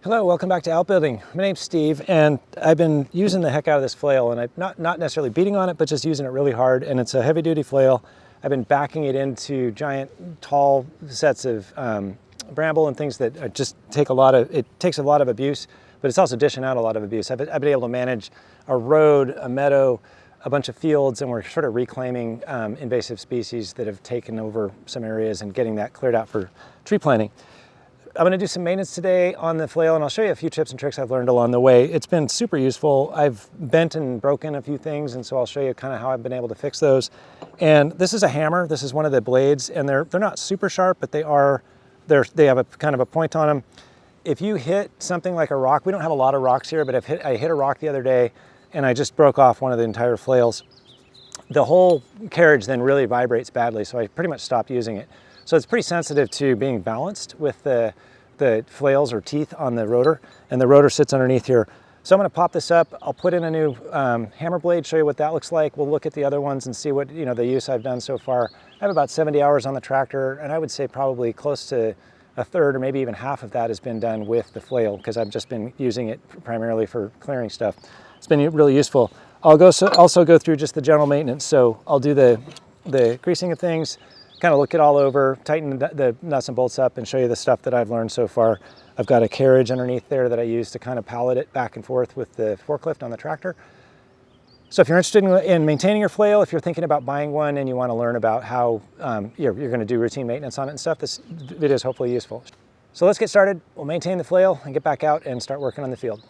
Hello, welcome back to Outbuilding. My name's Steve, and I've been using the heck out of this flail, and I'm not necessarily beating on it, but just using it really hard. And it's a heavy-duty flail. I've been backing it into giant, tall sets of bramble and things that just take a lot of, it takes a lot of abuse, but it's also dishing out a lot of abuse. I've been able to manage a road, a meadow, a bunch of fields, and we're sort of reclaiming invasive species that have taken over some areas and getting that cleared out for tree planting. I'm going to do some maintenance today on the flail, and I'll show you a few tips and tricks I've learned along the way. It's been super useful. I've bent and broken a few things, and so I'll show you kind of how I've been able to fix those. And this is a hammer. This is one of the blades, and they're not super sharp, but they have a kind of a point on them. If you hit something like a rock, we don't have a lot of rocks here, but I hit a rock the other day, and I just broke off one of the entire flails. The whole carriage then really vibrates badly, so I pretty much stopped using it. So it's pretty sensitive to being balanced with the flails or teeth on the rotor, and the rotor sits underneath here. So I'm going to pop this up. I'll put in a new hammer blade, show you what that looks like. We'll look at the other ones and see what, the use I've done so far. I have about 70 hours on the tractor, and I would say probably close to a third or maybe even half of that has been done with the flail, because I've just been using it primarily for clearing stuff. It's been really useful. I'll also go through just the general maintenance. So I'll do the greasing of things, kind of look it all over, tighten the nuts and bolts up, and show you the stuff that I've learned so far. I've got a carriage underneath there that I use to kind of pallet it back and forth with the forklift on the tractor. So if you're interested in maintaining your flail, if you're thinking about buying one and you want to learn about how you're going to do routine maintenance on it and stuff, this video is hopefully useful. So let's get started. We'll maintain the flail and get back out and start working on the field.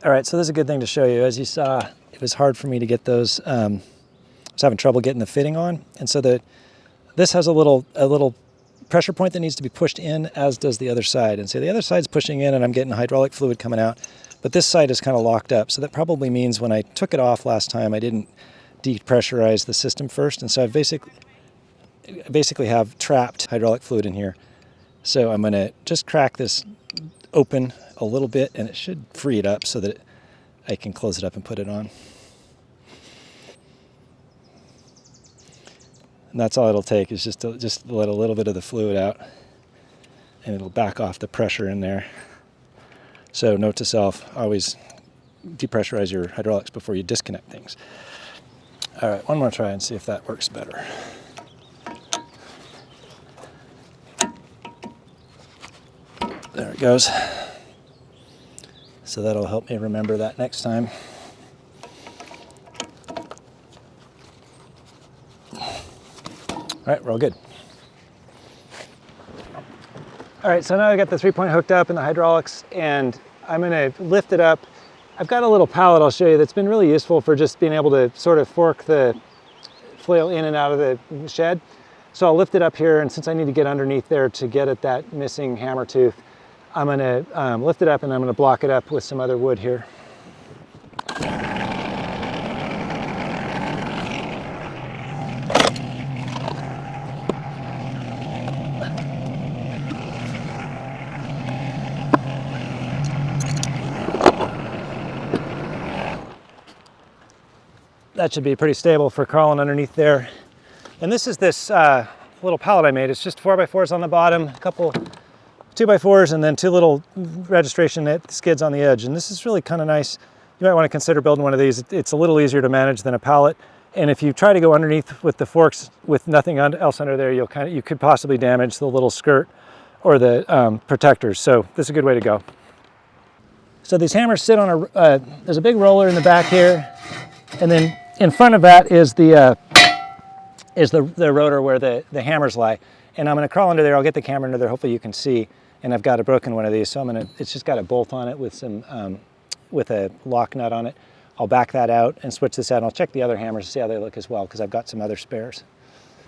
All right, so this is a good thing to show you. As you saw, it was hard for me to get those. I was having trouble getting the fitting on, and so this has a little pressure point that needs to be pushed in, as does the other side. And so the other side's pushing in, and I'm getting hydraulic fluid coming out, but this side is kind of locked up. So that probably means when I took it off last time, I didn't depressurize the system first, and so I basically have trapped hydraulic fluid in here. So I'm going to just crack this open a little bit, and it should free it up so that I can close it up and put it on. And that's all it'll take, is just let a little bit of the fluid out, and it'll back off the pressure in there. So note to self, always depressurize your hydraulics before you disconnect things. All right, one more try and see if that works better. There it goes. So that'll help me remember that next time. All right, we're all good. All right, so now I got the 3-point hooked up in the hydraulics, and I'm gonna lift it up. I've got a little pallet I'll show you that's been really useful for just being able to sort of fork the flail in and out of the shed. So I'll lift it up here, and since I need to get underneath there to get at that missing hammer tooth, I'm gonna lift it up, and I'm gonna block it up with some other wood here. that should be pretty stable for crawling underneath there. And this is this little pallet I made. It's just 4x4s on the bottom, a couple 2x4s, and then 2 little registration skids on the edge. And this is really kind of nice. You might want to consider building one of these. It's a little easier to manage than a pallet. And if you try to go underneath with the forks with nothing else under there, you could possibly damage the little skirt or the protectors. So this is a good way to go. So these hammers sit on there's a big roller in the back here, and then in front of that is the rotor where the hammers lie. And I'm going to crawl under there. I'll get the camera under there. Hopefully you can see. And I've got a broken one of these, so it's just got a bolt on it with some with a lock nut on it. I'll back that out and switch this out. And I'll check the other hammers to see how they look as well, because I've got some other spares.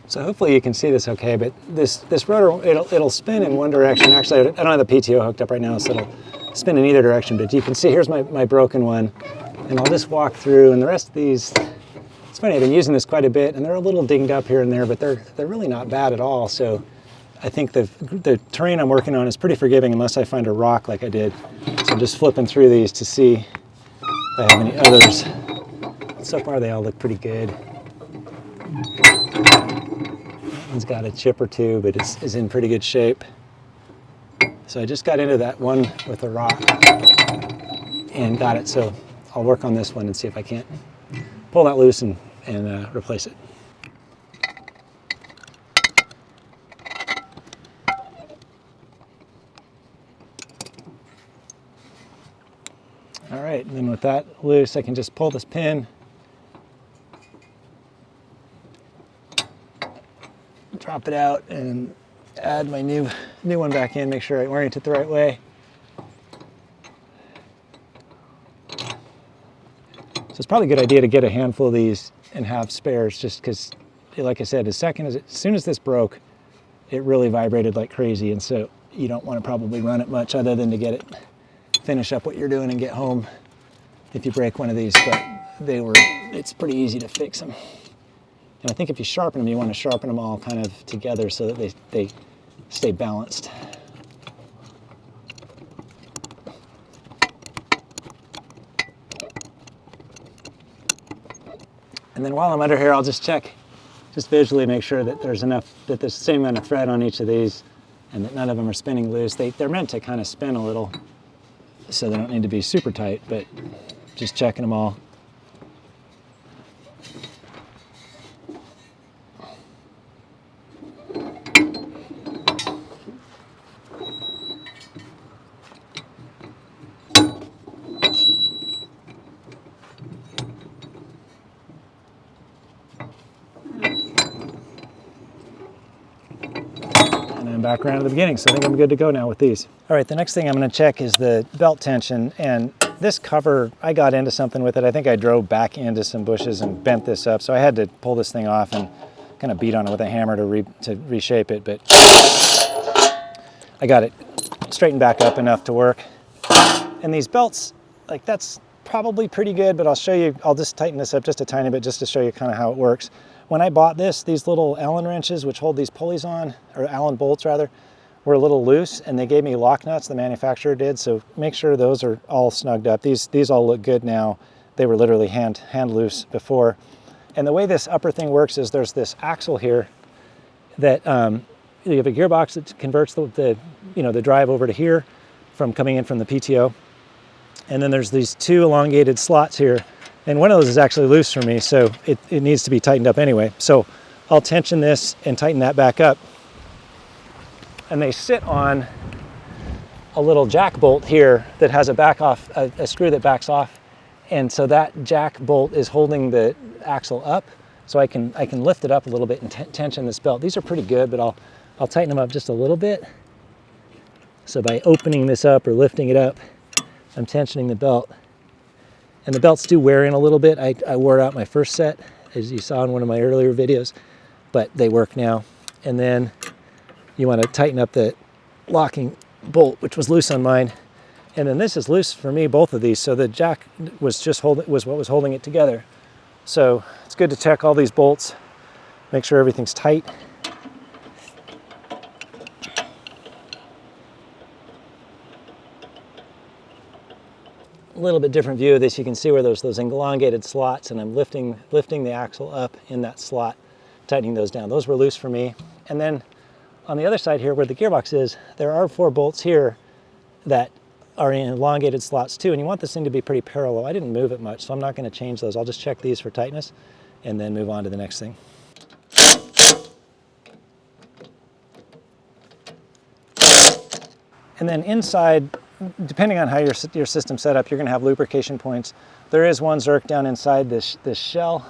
So hopefully you can see this okay, but this rotor, it'll spin in one direction. Actually, I don't have the PTO hooked up right now, so it'll spin in either direction. But you can see here's my broken one. And I'll just walk through, and the rest of these, it's funny, I've been using this quite a bit, and they're a little dinged up here and there, but they're really not bad at all. So I think the terrain I'm working on is pretty forgiving unless I find a rock like I did. So I'm just flipping through these to see if I have any others. So far they all look pretty good. That one's got a chip or two, but it's in pretty good shape. So I just got into that one with a rock and got it. So I'll work on this one and see if I can't pull that loose and replace it. All right, and then with that loose, I can just pull this pin, drop it out, and add my new one back in, make sure I orient it the right way. So it's probably a good idea to get a handful of these and have spares, just because, like I said, as soon as this broke, it really vibrated like crazy, and so you don't want to probably run it much other than to get it, finish up what you're doing and get home if you break one of these. But it's pretty easy to fix them. And I think if you sharpen them, you want to sharpen them all kind of together so that they stay balanced. And then while I'm under here, I'll just check, just visually make sure that there's enough, that there's the same amount of thread on each of these and that none of them are spinning loose. They're meant to kind of spin a little, so they don't need to be super tight, but just checking them all. Back around to the beginning, so I think I'm good to go now with these. All right, the next thing I'm going to check is the belt tension, and this cover, I got into something with it. I think I drove back into some bushes and bent this up, so I had to pull this thing off and kind of beat on it with a hammer to reshape it, but I got it straightened back up enough to work. And these belts, like, that's probably pretty good, but I'll show you, I'll just tighten this up just a tiny bit just to show you kind of how it works. When I bought this, these little Allen wrenches, which hold these pulleys on, or Allen bolts rather, were a little loose, and they gave me lock nuts, the manufacturer did, so make sure those are all snugged up. These all look good now. They were literally hand loose before. And the way this upper thing works is there's this axle here that you have a gearbox that converts the drive over to here from coming in from the PTO. And then there's these 2 elongated slots here. And one of those is actually loose for me, so it needs to be tightened up anyway. So I'll tension this and tighten that back up. And they sit on a little jack bolt here that has a screw that backs off. And so that jack bolt is holding the axle up, so I can lift it up a little bit and tension this belt. These are pretty good, but I'll tighten them up just a little bit. So by opening this up or lifting it up, I'm tensioning the belt. And the belts do wear in a little bit. I wore out my first set, as you saw in one of my earlier videos, but they work now. And then you want to tighten up the locking bolt, which was loose on mine. And then this is loose for me, both of these. So the jack was what was holding it together. So it's good to check all these bolts, make sure everything's tight. little bit different view of this. You can see where there's those elongated slots, and I'm lifting the axle up in that slot, tightening those down. Those were loose for me. And then on the other side here where the gearbox is, there are 4 bolts here that are in elongated slots too, and you want this thing to be pretty parallel. I didn't move it much, so I'm not going to change those. I'll just check these for tightness and then move on to the next thing. And then inside, depending on how your system's set up, you're going to have lubrication points. There is one Zerk down inside this shell,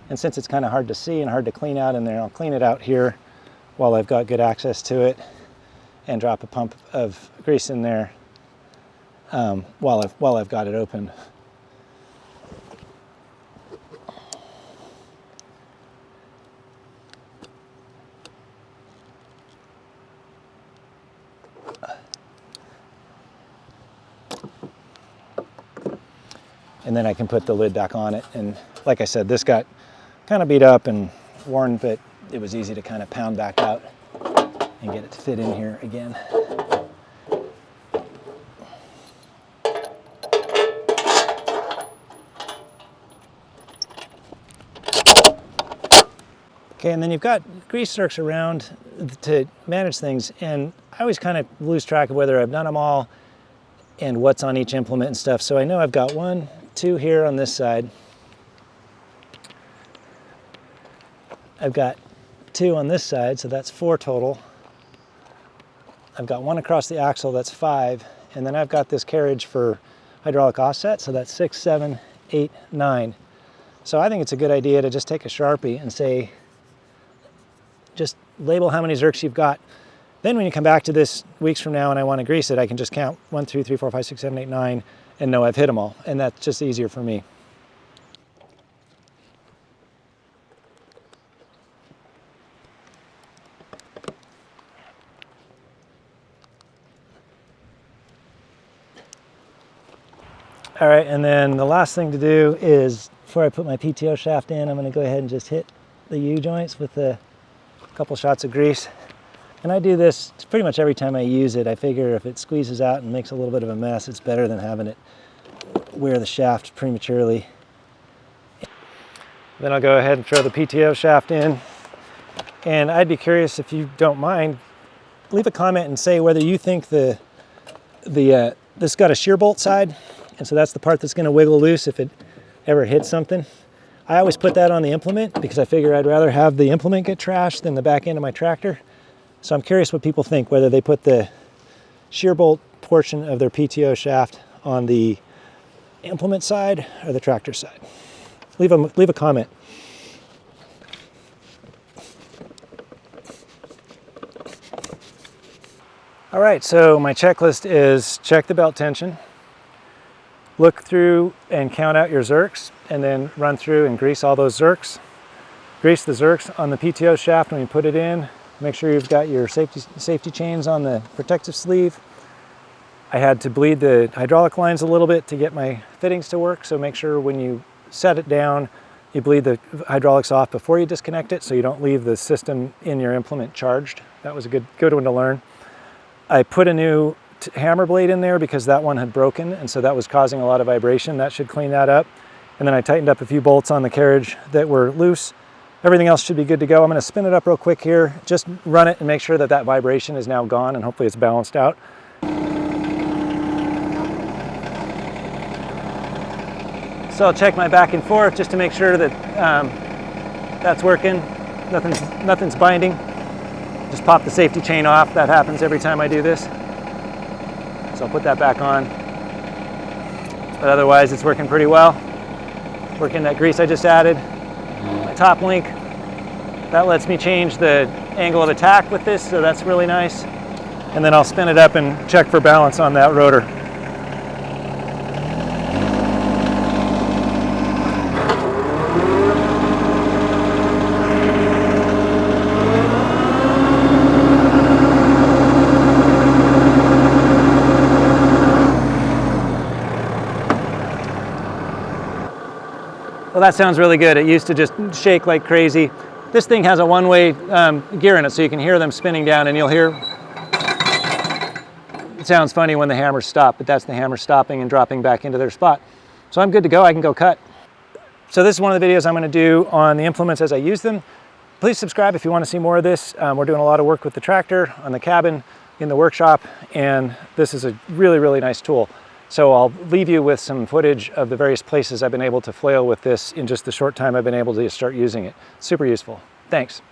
and since it's kind of hard to see and hard to clean out in there, I'll clean it out here while I've got good access to it, and drop a pump of grease in there while I've got it open. And then I can put the lid back on it. And like I said, this got kind of beat up and worn, but it was easy to kind of pound back out and get it to fit in here again. Okay, and then you've got grease zerks around to manage things, and I always kind of lose track of whether I've done them all and what's on each implement and stuff. So I know I've got 1, 2 here on this side. I've got 2 on this side, so that's 4 total. I've got 1 across the axle, that's 5. And then I've got this carriage for hydraulic offset, so that's 6, 7, 8, 9. So I think it's a good idea to just take a Sharpie and say, just label how many zerks you've got. Then when you come back to this weeks from now and I want to grease it, I can just count 1, 2, 3, 4, 5, 6, 7, 8, 9 and know I've hit them all. And that's just easier for me. All right, and then the last thing to do is, before I put my PTO shaft in, I'm going to go ahead and just hit the U-joints with a couple shots of grease. And I do this pretty much every time I use it. I figure if it squeezes out and makes a little bit of a mess, it's better than having it wear the shaft prematurely. Then I'll go ahead and throw the PTO shaft in. And I'd be curious, if you don't mind, leave a comment and say whether you think this got a shear bolt side, and so that's the part that's going to wiggle loose if it ever hits something. I always put that on the implement because I figure I'd rather have the implement get trashed than the back end of my tractor. So I'm curious what people think, whether they put the shear bolt portion of their PTO shaft on the implement side or the tractor side. Leave a comment. All right, so my checklist is check the belt tension, look through and count out your zerks, and then run through and grease all those zerks. Grease the zerks on the PTO shaft when you put it in. Make sure you've got your safety chains on the protective sleeve. I had to bleed the hydraulic lines a little bit to get my fittings to work, so make sure when you set it down, you bleed the hydraulics off before you disconnect it so you don't leave the system in your implement charged. That was a good one to learn. I put a new hammer blade in there because that one had broken, and so that was causing a lot of vibration. That should clean that up. And then I tightened up a few bolts on the carriage that were loose. Everything else should be good to go. I'm going to spin it up real quick here, just run it and make sure that that vibration is now gone, and hopefully it's balanced out. So I'll check my back and forth just to make sure that that's working. Nothing's binding. Just pop the safety chain off. That happens every time I do this. So I'll put that back on. But otherwise it's working pretty well. Working that grease I just added. My top link, that lets me change the angle of attack with this, so that's really nice. And then I'll spin it up and check for balance on that rotor. Well, that sounds really good. It used to just shake like crazy. This thing has a one-way gear in it, so you can hear them spinning down, and you'll hear It sounds funny when the hammers stop, but that's the hammer stopping and dropping back into their spot. So I'm good to go, I can go cut. So this is one of the videos I'm going to do on the implements as I use them. Please subscribe if you want to see more of this. We're doing a lot of work with the tractor, on the cabin, in the workshop, and this is a really, really nice tool. So I'll leave you with some footage of the various places I've been able to flail with this in just the short time I've been able to start using it. Super useful. Thanks.